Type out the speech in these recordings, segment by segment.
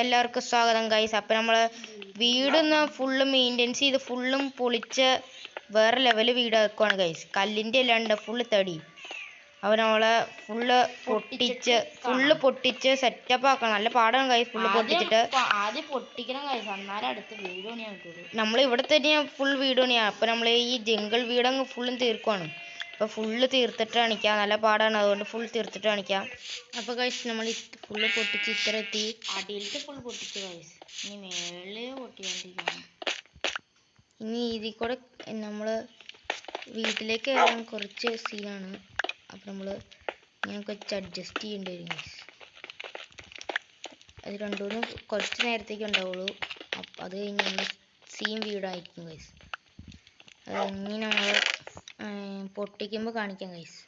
എല്ലാവർക്കും സ്വാഗതം ഗൈസ്. അപ്പം നമ്മൾ വീടൊന്ന് ഫുള്ള് മെയിൻ്റെനൻസ് ചെയ്ത് ഫുള്ളും പൊളിച്ച് വേറെ ലെവൽ വീടാക്കുവാണ് ഗൈസ്. കല്ലിൻ്റെ എല്ലാം ഉണ്ട്, ഫുള്ള് തടി. അപ്പോൾ നമ്മളെ ഫുള്ള് പൊട്ടിച്ച് സെറ്റപ്പ് ആക്കണം. നല്ല പാടാണ് ഗൈസ് ഫുള്ള് പൊട്ടിച്ചിട്ട്. ആദ്യം പൊട്ടിക്കണം ഗൈസ്, എന്നാലും അടുത്ത് വീട് പണിയാൻ പറ്റുള്ളൂ. നമ്മൾ ഇവിടെ തന്നെയാണ് ഫുൾ വീട് പണിയാണ്. അപ്പോൾ നമ്മൾ ഈ ജംഗിൾ വീടങ്ങ് ഫുള്ളും തീർക്കുവാണ്. അപ്പോൾ ഫുള്ള് തീർത്തിട്ട് കാണിക്കാം. നല്ല പാടാണ്, അതുകൊണ്ട് ഫുൾ തീർത്തിട്ട് കാണിക്കാം. അപ്പോൾ ഗൈസ് നമ്മൾ ഫുള്ള് പൊട്ടിച്ച് ഇത്ര എത്തി. അടിയിലത്തെ ഫുൾ പൊട്ടിച്ച് ഗൈസ്, ഇനി മേളിൽ പൊട്ടിക്കൊണ്ടിരിക്കണം. ഇനി ഇതിൽ കൂടെ നമ്മൾ വീട്ടിലേക്ക് വരാൻ കുറച്ച് സീനാണ്. അപ്പോൾ നമ്മൾ ഇങ്ങനെ കുറച്ച് അഡ്ജസ്റ്റ് ചെയ്യേണ്ടി വരും ഗൈസ്. അത് രണ്ടുമൂന്ന് കുറച്ച് നേരത്തേക്ക് ഉണ്ടാവുള്ളൂ. അപ്പം അത് കഴിഞ്ഞ് നമ്മൾ സീൻ വീടായിരിക്കും ഗൈസ്. അത് ഇനി നമ്മൾ പൊട്ടിക്കുമ്പോൾ കാണിക്കാം ഗൈസ്.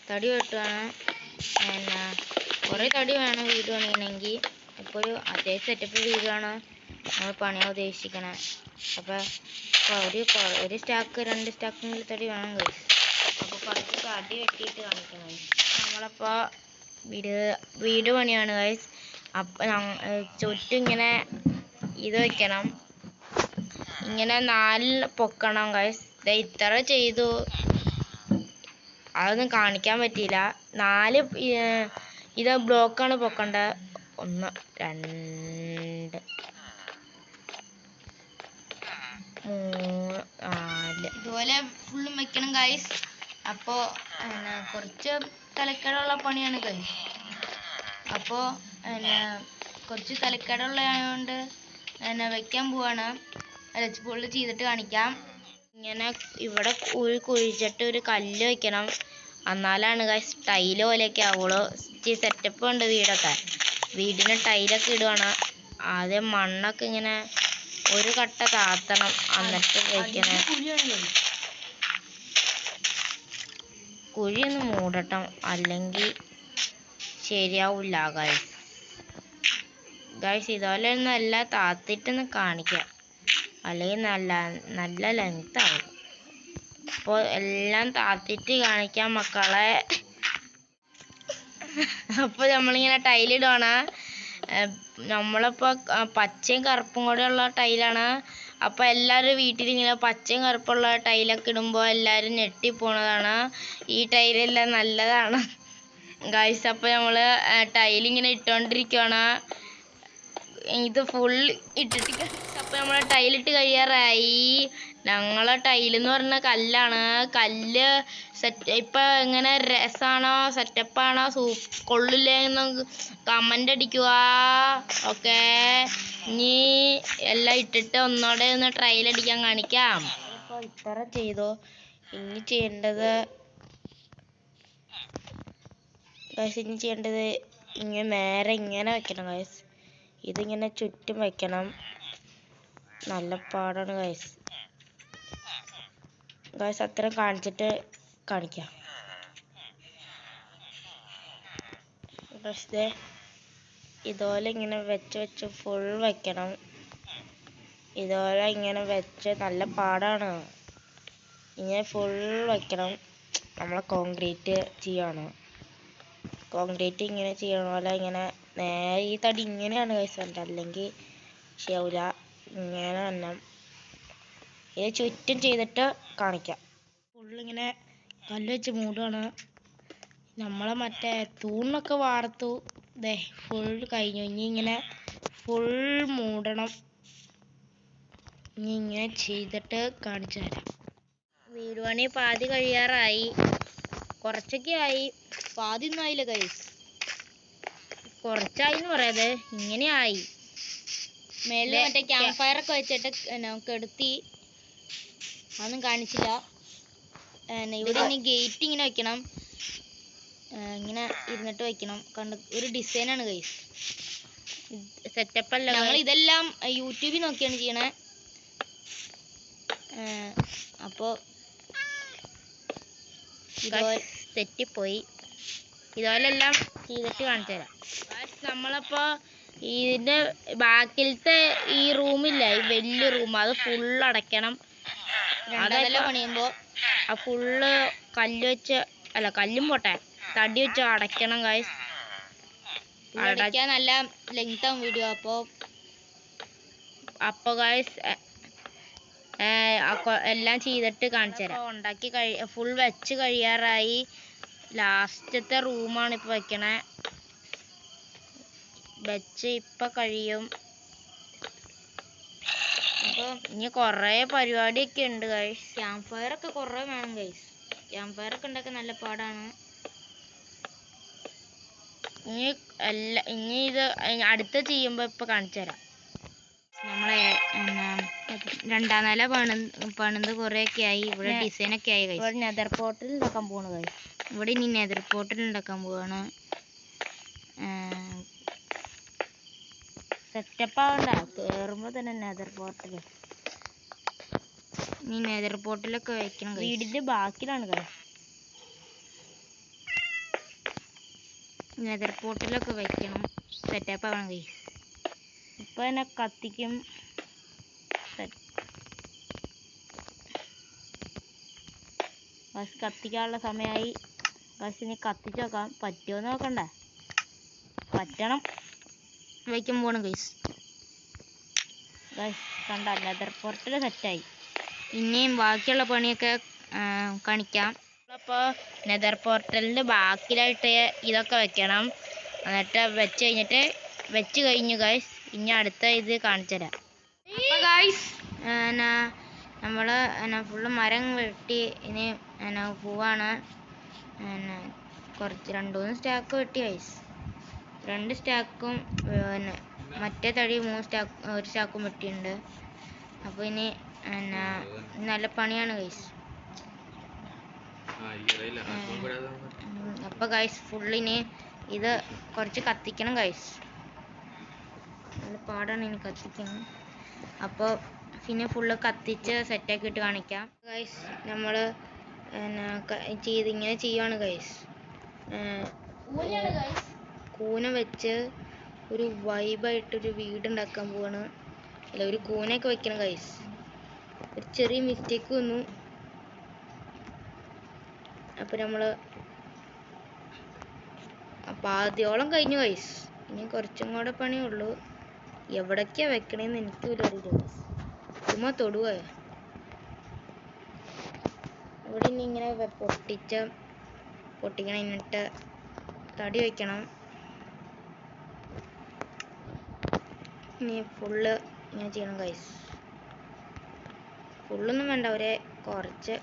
തടി വെട്ടുകയാണ്. പിന്നെ കുറേ തടി വേണം വീട് പണിയണമെങ്കിൽ. ഇപ്പോൾ ഒരു അതേ സെറ്റപ്പ് വീടാണ് നമ്മൾ പണിയാൻ ഉദ്ദേശിക്കണത്. അപ്പോൾ ഒരു സ്റ്റാക്ക് 2 സ്റ്റാക്കെങ്കിലും തടി വേണം ഗൈസ്. അപ്പോൾ കുറച്ച് തടി വെട്ടിയിട്ട് കാണിക്കണം ഗൈസ്. നമ്മളപ്പോൾ വീട് പണിയാണ് ഗൈസ്. അപ്പം ചുറ്റും ഇങ്ങനെ ഇത് വെക്കണം, ഇങ്ങനെ 4 പൊക്കണം ഗൈസ്. ഇത്ര ചെയ്തു, അതൊന്നും കാണിക്കാൻ പറ്റിയില്ല. 4 ഇത് ബ്ലോക്കാണ് പൊക്കേണ്ടത്. 1 2 3 4 ഇതുപോലെ ഫുള്ളും വെക്കണം ഗൈസ്. അപ്പോൾ കുറച്ച് തലക്കേടുള്ള പണിയാണ് ഗൈസ്. അപ്പോൾ കുറച്ച് തലക്കേടുള്ളതായതുകൊണ്ട് വെക്കാൻ പോവാണ്. ഫുള്ള് ചെയ്തിട്ട് കാണിക്കാം. ഇങ്ങനെ ഇവിടെ കുഴിച്ചിട്ട് ഒരു കല്ല് വെക്കണം, എന്നാലാണ് ഗൈസ് ടൈല് പോലെയൊക്കെ ആവുള്ളൂ. സെറ്റപ്പ് ഉണ്ട് വീടൊക്കെ. വീടിന് ടൈലൊക്കെ ഇടുവാണ്. ആദ്യം മണ്ണൊക്കെ ഇങ്ങനെ ഒരു കട്ട താത്തണം, എന്നിട്ട് വെക്കണേ. കുഴിയൊന്ന് മൂടട്ടം, അല്ലെങ്കിൽ ശരിയാവില്ല ഗൈസ്. ഇതുപോലെ ഒന്നും അല്ല, താത്തിട്ടൊന്ന് കാണിക്കാം, അല്ലെങ്കിൽ നല്ല ലെങ്ത് ആവും. അപ്പോൾ എല്ലാം താത്തിട്ട് കാണിക്കാം മക്കളെ. അപ്പോൾ നമ്മളിങ്ങനെ ടൈലിടുവാണ്. നമ്മളിപ്പോൾ പച്ചയും കറുപ്പും കൂടെ ഉള്ള ടൈലാണ്. അപ്പോൾ എല്ലാവരും വീട്ടിലിങ്ങനെ പച്ചയും കറുപ്പുള്ള ടൈലൊക്കെ ഇടുമ്പോൾ എല്ലാവരും ഞെട്ടിപ്പോണതാണ്. ഈ ടൈലെല്ലാം നല്ലതാണ് ഗൈസ്. അപ്പോൾ നമ്മൾ ടൈലിങ്ങനെ ഇട്ടുകൊണ്ടിരിക്കുകയാണ്. ഇത് ഫുൾ ഇട്ടിട്ട് അപ്പോൾ നമ്മൾ ടൈലിട്ട് കഴിയാറായി. ഞങ്ങളെ ടൈലെന്ന് പറഞ്ഞ കല്ലാണ്. കല്ല് ഇപ്പം എങ്ങനെ രസമാണോ സെറ്റപ്പാണോ കൊള്ളില്ലേ എന്ന് കമൻ്റ് അടിക്കുക. ഓക്കെ, ഇനി എല്ലാം ഇട്ടിട്ട് ഒന്നോടെ ഒന്ന് ട്രയലടിക്കാൻ കാണിക്കാം. അപ്പോൾ ഇത്ര ചെയ്തോ. ഇനി ചെയ്യേണ്ടത് ഇങ്ങനെ നേരെ ഇങ്ങനെ വെക്കണം ഗൈസ്. ഇതിങ്ങനെ ചുറ്റും വെക്കണം. നല്ല പാടാണ് ഗൈസ്. അത്ര കാണിച്ചിട്ട് കാണിക്കാം. ഇതുപോലെ ഇങ്ങനെ വെച്ച് ഫുൾ വെക്കണം. ഇതുപോലെ ഇങ്ങനെ വെച്ച് നല്ല പാടാണ്. ഇങ്ങനെ ഫുൾ വെക്കണം. നമ്മൾ കോൺക്രീറ്റ് ചെയ്യാണ്. കോൺക്രീറ്റ് ഇങ്ങനെ ചെയ്യണ പോലെ ഇങ്ങനെ നേരെ ഈ തടി ഇങ്ങനെയാണ് ഗൈസ് വേണ്ടത്, അല്ലെങ്കിൽ ശരിയാവില്ല. ഇങ്ങനെ തന്നെ ഇത് ചുറ്റും ചെയ്തിട്ട് കാണിക്കാം. ഫുള്ളിങ്ങനെ കല്ല് വെച്ച് മൂടുകയാണ്. നമ്മളെ മറ്റേ തൂണൊക്കെ വാർത്തു. ഫുൾ കഴിഞ്ഞു. ഇനി ഇങ്ങനെ ഫുൾ മൂടണം. ഇനി ഇങ്ങനെ ചെയ്തിട്ട് കാണിച്ചു തരാം. വീട് പണി പാതി കഴിയാറായി, കുറച്ചൊക്കെ ആയി, പാതി ഒന്നും ആയില്ല ഗൈസ്. കുറച്ചായി എന്ന് പറയാതെ ഇങ്ങനെ ആയി. മേളിൽ മറ്റേ ക്യാമ്പ് ഫയർ ഒക്കെ വെച്ചിട്ട് കെടുത്തി, അതൊന്നും കാണിച്ചില്ല. ഇവിടെ ഇനി ഗേറ്റ് ഇങ്ങനെ വെക്കണം, ഇങ്ങനെ ഇരുന്നിട്ട് വെക്കണം. കണ്ട് ഒരു ഡിസൈനാണ് ഗൈസ്, സെറ്റപ്പ് അല്ല. ഞങ്ങൾ ഇതെല്ലാം യൂട്യൂബിൽ നോക്കിയാണ് ചെയ്യണേ. അപ്പോൾ തെറ്റിപ്പോയി. ഇതുപോലെല്ലാം ചെയ്തിട്ട് കാണിച്ചു തരാം. നമ്മളപ്പോൾ ഇതിൻ്റെ ബാക്കിലത്തെ ഈ റൂമില്ല, ഈ വലിയ റൂം, അത് ഫുള്ള് അടയ്ക്കണം. അതെല്ലാം പണിയുമ്പോൾ ആ ഫുള്ള് കല്ല് വെച്ച്, അല്ല കല്ലും പോട്ടെ, തടി വെച്ച് അടയ്ക്കണം ഗൈസ്. അടയ്ക്കാൻ നല്ല ലെങ്ത് ആവും വീഡിയോ. അപ്പോൾ ഗൈസ് എല്ലാം ചെയ്തിട്ട് കാണിച്ചു തരാം. ഉണ്ടാക്കി ഫുൾ വെച്ച് കഴിയാറായി. ലാസ്റ്റത്തെ റൂമാണ് ഇപ്പോൾ വെക്കണേ. വെച്ച് ഇപ്പം കഴിയും. അപ്പോൾ ഇനി കുറേ പരിപാടിയൊക്കെ ഉണ്ട് ഗൈസ്. ക്യാമ്പ് ഫയറൊക്കെ കുറേ വേണം ഗൈസ്. ക്യാമ്പ് ഫയറൊക്കെ ഉണ്ടാക്കാൻ നല്ല പാടാണ്. ഇനി ഇത് അടുത്ത ചെയ്യുമ്പോൾ ഇപ്പം കാണിച്ചു തരാം. നമ്മളെ രണ്ടാം നില പണിത് കുറേയൊക്കെ ആയി. ഇവിടെ ഡിസൈനൊക്കെ ആയി ഗൈസ്. ഇവിടെ നെതർ പോർട്ടൽ ഉണ്ടാക്കാൻ പോവാണ് ഗൈസ്. ഇവിടെ ഇനി നെതർ പോർട്ടൽ ഉണ്ടാക്കാൻ പോവാണ്. സെറ്റപ്പ് ആവണ്ട, കയറുമ്പോൾ തന്നെ നെതർ പോർട്ടൽ. ഇനി നെതർ പോർട്ടലൊക്കെ വെക്കണം. വീടിൻ്റെ ബാക്കിലാണ് ഗൈസ് നെതർ പോർട്ടലൊക്കെ വെക്കണം. സെറ്റപ്പ് ആവണം ഗൈസ്. ഇപ്പം തന്നെ കത്തിക്കും. ബസ് കത്തിക്കാനുള്ള സമയമായി. ബസ് ഇനി കത്തിച്ച് നോക്കാം, പറ്റുമോ നോക്കണ്ടേ. പറ്റണം. വയ്ക്കാൻ പോകണം ഗൈസ്. കണ്ട ലെതർ പോർട്ടൽ സെറ്റായി. ഇനിയും ബാക്കിയുള്ള പണിയൊക്കെ കാണിക്കാം. അപ്പോൾ നെതർ പോർട്ടലിൻ്റെ ബാക്കിലായിട്ട് ഇതൊക്കെ വെക്കണം. എന്നിട്ട് വെച്ച് കഴിഞ്ഞു ഗൈസ്. ഇനി അടുത്ത ഇത് കാണിച്ചു തരാം. അപ്പോൾ ഗൈസ് നമ്മൾ ഫുള്ള് മരം വെട്ടി ഇനി പോവാണ്. കുറച്ച് 2-3 സ്റ്റാക്ക് വെട്ടി ഗൈസ്. 2 സ്റ്റാക്കും മറ്റേ തടി 1 സ്റ്റാക്കും വെട്ടിയിട്ടുണ്ട്. അപ്പോൾ ഇനി നല്ല പണിയാണ് ഗൈസ്. അപ്പോൾ ഗൈസ് ഫുള്ളിന് ഇത് കുറച്ച് കത്തിക്കണം ഗൈസ്. നല്ല പാടാണ് ഇനി കത്തിക്കണം. അപ്പോൾ പിന്നെ ഫുള്ള് കത്തിച്ച് സെറ്റാക്കിയിട്ട് കാണിക്കാം ഗൈസ്. നമ്മൾ ഇങ്ങനെ ചെയ്യുവാണ് ഗൈസ്. കൂന വെച്ച് ഒരു വൈബായിട്ടൊരു വീടുണ്ടാക്കാൻ പോവാണ്. അല്ല, ഒരു കൂനയൊക്കെ വെക്കണം ഗൈസ്. ഒരു ചെറിയ മിസ്റ്റേക്ക് വന്നു. അപ്പോൾ നമ്മൾ ആദ്യോളം കഴിഞ്ഞു ഗൈസ്. ഇനി കുറച്ചും കൂടെ പണിയുള്ളൂ. എവിടേക്കാണ് വെക്കണേന്ന് എനിക്ക് പോലും അറിയില്ല ഗൈസ്. ചുമ്മാ തൊടുക. ഇവിടെ ഇനി ഇങ്ങനെ പൊട്ടിക്കണം. എന്നിട്ട് തടി വയ്ക്കണം. ഇനി ഫുള്ള് ഇങ്ങനെ ചെയ്യണം ഗൈസ്. ഫുള്ളൊന്നും വേണ്ട, കുറച്ച്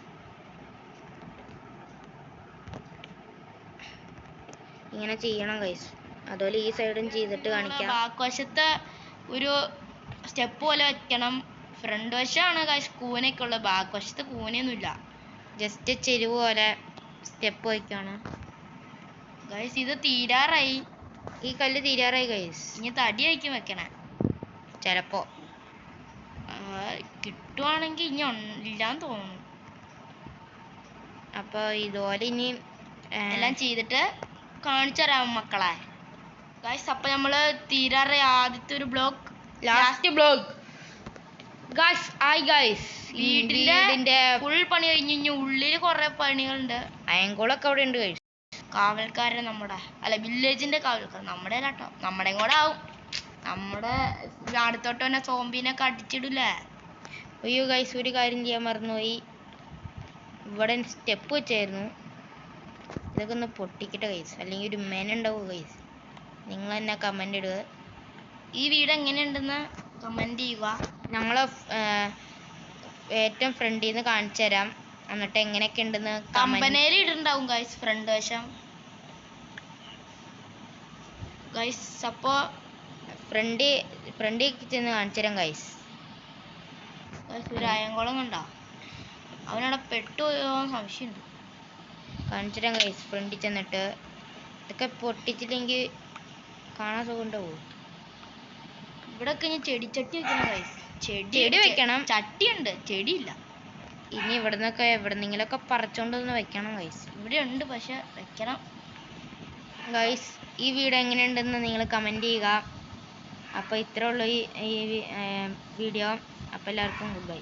ഇങ്ങനെ ചെയ്യണം ഗൈസ്. അതുപോലെ ഈ സൈഡും ചെയ്തിട്ട് കാണിക്കാം. ബാക്ക്വശത്ത് ഒരു സ്റ്റെപ്പ് പോലെ വെക്കണം. ഫ്രണ്ട് വശമാണ് ഗൈസ് കൂനയൊക്കെ ഉള്ളത്. ബാക്ക്വശത്ത് കൂനയൊന്നുമില്ല, ജസ്റ്റ് ചെരുവ് പോലെ സ്റ്റെപ്പ് വയ്ക്കാണ് ഗൈസ്. ഇത് തീരാറായി. ഈ കല്ല് തീരാറായി ഗൈസ്. ഇനി തടി വയ്ക്കും വെക്കണേ. ചിലപ്പോൾ കിട്ടുവാണെങ്കിൽ ഇനി ഇല്ലാന്ന് തോന്നുന്നു. അപ്പോൾ ഇതുപോലെ ഇനി എല്ലാം ചെയ്തിട്ട് കാണിച്ചു തരാം മക്കളെ ഗൈസ്. അപ്പോൾ നമ്മൾ തീരാറായി. ആദ്യത്തെ ഒരു ബ്ലോക്ക്, ലാസ്റ്റ് ബ്ലോക്ക് ഗൈസ് ആയി ഗൈസ്. വീടിന്റെ ഫുൾ പണി കഴിഞ്ഞ് ഇനി ഉള്ളിൽ കുറേ പണികളുണ്ട്. അയങ്കോളൊക്കെ അവിടെ ഉണ്ട് ഗൈസ്. കാവൽക്കാരൻ വില്ലേജിന്റെ കാവൽക്കാരൻ നമ്മുടെ കേട്ടോ, നമ്മുടെയും കൂടെ ആവും. നമ്മുടെ അടുത്തോട്ട് തന്നെ സോംബീനൊക്കെ അടിച്ചിടില്ലേ. അയ്യോ ഗൈസ്, ഒരു കാര്യം ചെയ്യാൻ മറന്നുപോയി. ഇവിടെ സ്റ്റെപ്പ് വെച്ചായിരുന്നു. ഇതൊക്കെ ഒന്ന് പൊട്ടിക്കട്ടെ ഗൈസ്, അല്ലെങ്കിൽ ഒരു മെനുണ്ടാവും ഗൈസ്. നിങ്ങൾ തന്നെ കമൻ്റ് ഇടുക. ഈ വീട് എങ്ങനെയുണ്ടെന്ന് കമൻ്റ് ചെയ്യുക. ഞങ്ങൾ ഏറ്റവും ഫ്രണ്ടിൽ നിന്ന് കാണിച്ചു തരാം. എന്നിട്ട് എങ്ങനെയൊക്കെ ഉണ്ടെന്ന് കമ്പനിയിൽ ഇടുണ്ടാവും ഗൈസ് ഫ്രണ്ട് വശം ഗൈസ്. അപ്പോ ഫ്രണ്ടിൽ ചെന്ന് കാണിച്ചു തരാം ഗൈസ്. ഒരു അയംകുളം കണ്ടോ, അവനവിടെ പെട്ടുപോയോ സംശയമുണ്ട്. കാണിച്ചു തരാം ഗൈസ്. ഫ്രണ്ടിൽ ചെന്നിട്ട് ഇതൊക്കെ പൊട്ടിച്ചില്ലെങ്കിൽ കാണാൻ സുഖം ഉണ്ടാവോ? ഇവിടൊക്കെ ഇനി ചെടിച്ചട്ടി വെക്കണം ഗൈസ്. ചെടി വെക്കണം. ചട്ടിയുണ്ട്, ചെടിയില്ല. ഇനി ഇവിടുന്നൊക്കെ എവിടെന്നെങ്കിലൊക്കെ പറിച്ചോണ്ടൊന്ന് വെക്കണം ഗൈസ്. ഇവിടെ ഉണ്ട് പക്ഷെ വെക്കണം ഗൈസ്. ഈ വീഡിയോ എങ്ങനെയുണ്ടെന്ന് നിങ്ങൾ കമൻറ്റ് ചെയ്യുക. അപ്പോൾ ഇത്രേ ഉള്ളൂ ഈ വീഡിയോ. അപ്പോൾ എല്ലാവർക്കും ഗുഡ് ബൈ.